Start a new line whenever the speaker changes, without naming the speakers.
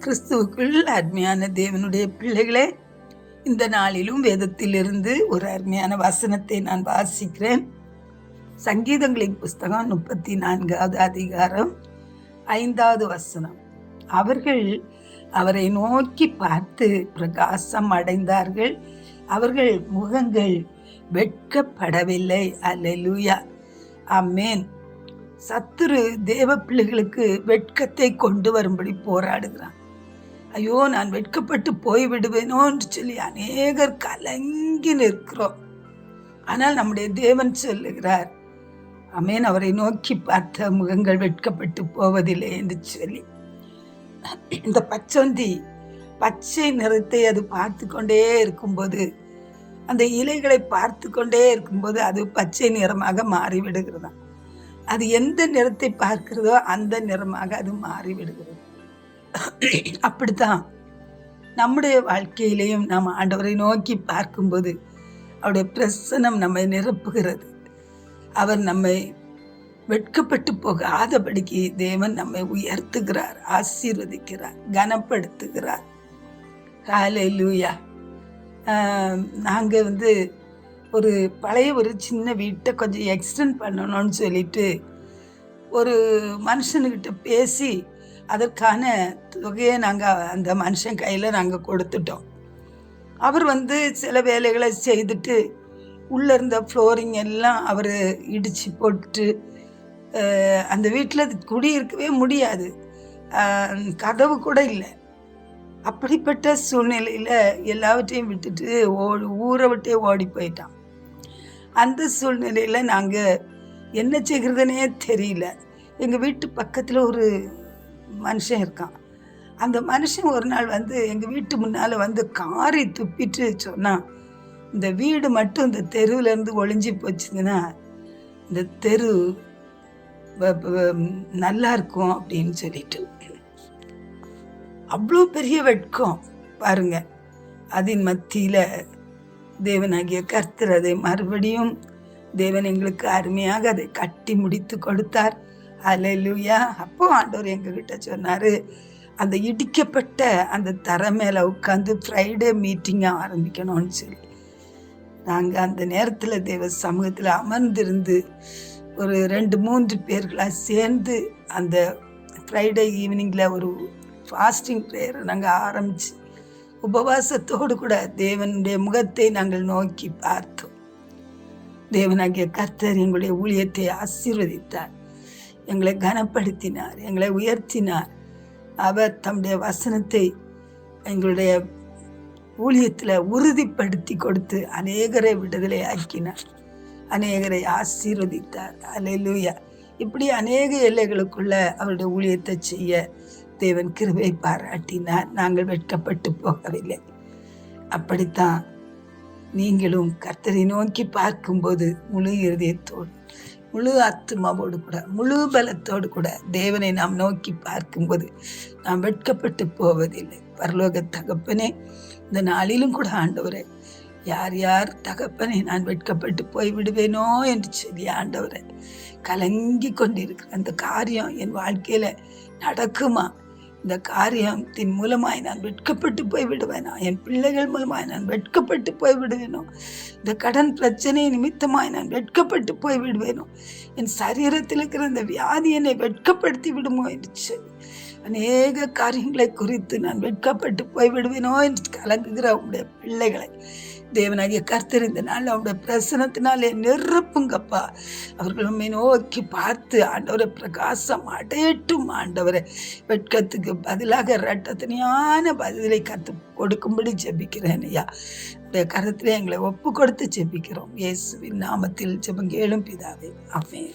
கிறிஸ்துவுக்குள் அருமையான தேவனுடைய பிள்ளைகளே, இந்த நாளிலும் வேதத்திலிருந்து ஒரு அருமையான வசனத்தை நான் வாசிக்கிறேன். சங்கீதங்களின் புஸ்தகம் 34வது அதிகாரம் 5வது வசனம். அவர்கள் அவரை நோக்கி பார்த்து பிரகாசம் அடைந்தார்கள், அவர்கள் முகங்கள் வெட்கப்படவில்லை. அல்லேலூயா, ஆமென். சத்துரு தேவ பிள்ளைகளுக்கு வெட்கத்தை கொண்டு வரும்படி போராடுகிறான். ஐயோ, நான் வெட்கப்பட்டு போய்விடுவேனோ என்று சொல்லி அநேகர் கலங்கி நிற்கிறோம். ஆனால் நம்முடைய தேவன் சொல்லுகிறார், ஆமென், அவரை நோக்கி பார்த்த முகங்கள் வெட்கப்பட்டு போவதில்லை என்று சொல்லி. இந்த பச்சொந்தி பச்சை நிறத்தை அது பார்த்து கொண்டே இருக்கும்போது, அந்த இலைகளை பார்த்து கொண்டே இருக்கும்போது அது பச்சை நிறமாக மாறிவிடுகிறதா. அது எந்த நிறத்தை பார்க்கிறதோ அந்த நிறமாக அது மாறிவிடுகிறது. அப்படித்தான் நம்முடைய வாழ்க்கையிலையும் நாம் ஆண்டவரை நோக்கி பார்க்கும்போது அவருடைய பிரசன்னம் நம்மை நிரப்புகிறது. அவர் நம்மை வெட்கப்பட்டு போகாதபடிக்கு தேவன் நம்மை உயர்த்துகிறார், ஆசீர்வதிக்கிறார், கனப்படுத்துகிறார். ஹல்லேலூயா. நாங்கள் ஒரு பழைய ஒரு சின்ன வீட்டை கொஞ்சம் எக்ஸ்டெண்ட் பண்ணணும்னு சொல்லிட்டு ஒரு மனுஷனுக்கிட்ட பேசி அதற்கான தொகையை நாங்கள் அந்த மனுஷன் கையில் நாங்கள் கொடுத்துட்டோம். அவர் சில வேலைகளை செய்துட்டு உள்ளே இருந்த ஃப்ளோரிங் எல்லாம் அவர் இடித்து போட்டு அந்த வீட்டில் குடியிருக்கவே முடியாது, கதவு கூட இல்லை. அப்படிப்பட்ட சூழ்நிலையில் எல்லாவற்றையும் விட்டுட்டு ஊரை விட்டே ஓடி போயிட்டான். அந்த சூழ்நிலையில் நாங்கள் என்ன செய்கிறதுனே தெரியல. எங்கள் வீட்டு பக்கத்தில் ஒரு மனுஷன் இருக்கான். அந்த மனுஷன் ஒரு நாள் எங்கள் வீட்டு முன்னால் காரை துப்பிட்டு சொன்னான், இந்த வீடு மட்டும் இந்த தெருவிலேருந்து ஒளிஞ்சி போச்சுங்கன்னா இந்த தெரு நல்லா இருக்கும் அப்படின்னு சொல்லிட்டு. அவ்வளோ பெரிய வெட்கம் பாருங்க. அதன் மத்தியில் தேவனாகிய கர்த்தர் அதை மறுபடியும் தேவன் எங்களுக்கு அருமையாக அதை கட்டி முடித்து கொடுத்தார். அல்லேலூயா. அப்போ ஆண்டவர் எங்ககிட்ட சொன்னார், அந்த இடிக்கப்பட்ட அந்த தரை மேலே உட்காந்து ஃப்ரைடே மீட்டிங்காக ஆரம்பிக்கணும்னு சொல்லி. நாங்கள் அந்த நேரத்தில் தேவ சமூகத்தில் அமர்ந்திருந்து ஒரு 2-3 பேர்களாக சேர்ந்து அந்த ஃப்ரைடே ஈவினிங்கில் ஒரு ஃபாஸ்டிங் ப்ரேயரை நாங்கள் ஆரம்பித்து உபவாசத்தோடு கூட தேவனுடைய முகத்தை நாங்கள் நோக்கி பார்த்தோம். தேவனாகிய கர்த்தர் எங்களுடைய ஊழியத்தை ஆசீர்வதித்தார், எங்களை கனப்படுத்தினார், எங்களை உயர்த்தினார். அவர் தம்முடைய வசனத்தை எங்களுடைய ஊழியத்தில் உறுதிப்படுத்தி கொடுத்து அநேகரை விடுதலை ஆக்கினார், அநேகரை ஆசீர்வதித்தார். அல்லேலூயா. இப்படி அநேக எல்லைகளுக்குள்ள அவருடைய ஊழியத்தை செய்ய தேவன் கிருபை பாராட்டினார். நாங்கள் வெட்கப்பட்டு போகவில்லை. அப்படித்தான் நீங்களும் கர்த்தரை நோக்கி பார்க்கும்போது முழு இருதயத்தோடு, முழு ஆத்துமாவோடு கூட, முழு பலத்தோடு கூட தேவனை நாம் நோக்கி பார்க்கும்போது நாம் வெட்கப்பட்டு போவதில்லை. பரலோக தகப்பனே, இந்த நாளிலும் கூட ஆண்டவரே, யார் யார் தகப்பனை நான் வெட்கப்பட்டு போய் விடுவேனோ என்று சொல்லி ஆண்டவரை கலங்கி கொண்டிருக்கிற அந்த காரியம் என் வாழ்க்கையில் நடக்குமா, இந்த காரியத்தின் மூலமாய் நான் வெட்கப்பட்டு போய் விடுவேனோ, என் பிள்ளைகள் மூலமாய் நான் வெட்கப்பட்டு போய் விடுவேனோ, இந்த கடன் பிரச்சனை நிமித்தமாய் நான் வெட்கப்பட்டு போய் விடுவேனோ, என் சரீரத்தில் இருக்கிற அந்த வியாதி என்னை வெட்கப்படுத்தி விடுமோ என்று சொல்லி அநேக காரியங்களை குறித்து நான் வெட்கப்பட்டு போய் விடுவேனோ என்று கலங்குகிற அவங்களுடைய பிள்ளைகளை தேவனாகிய கர்த்தர் இந்த நாள் அவருடைய பிரசனத்தினாலே நிரப்புங்கப்பா. அவர்கள் உண்மை நோக்கி பார்த்து ஆண்டவரை பிரகாசம் அடையட்டும். ஆண்டவரை வெட்கத்துக்கு பதிலாக இரட்டத்தனையான பதிலை கத்து கொடுக்கும்படி ஜெபிக்கிறேன் ஐயா. உடைய கரத்திலே எங்களை ஒப்பு கொடுத்து ஜெபிக்கிறோம். இயேசுவின் நாமத்தில் ஜெபம் கேளும் பிதாவே, ஆமென்.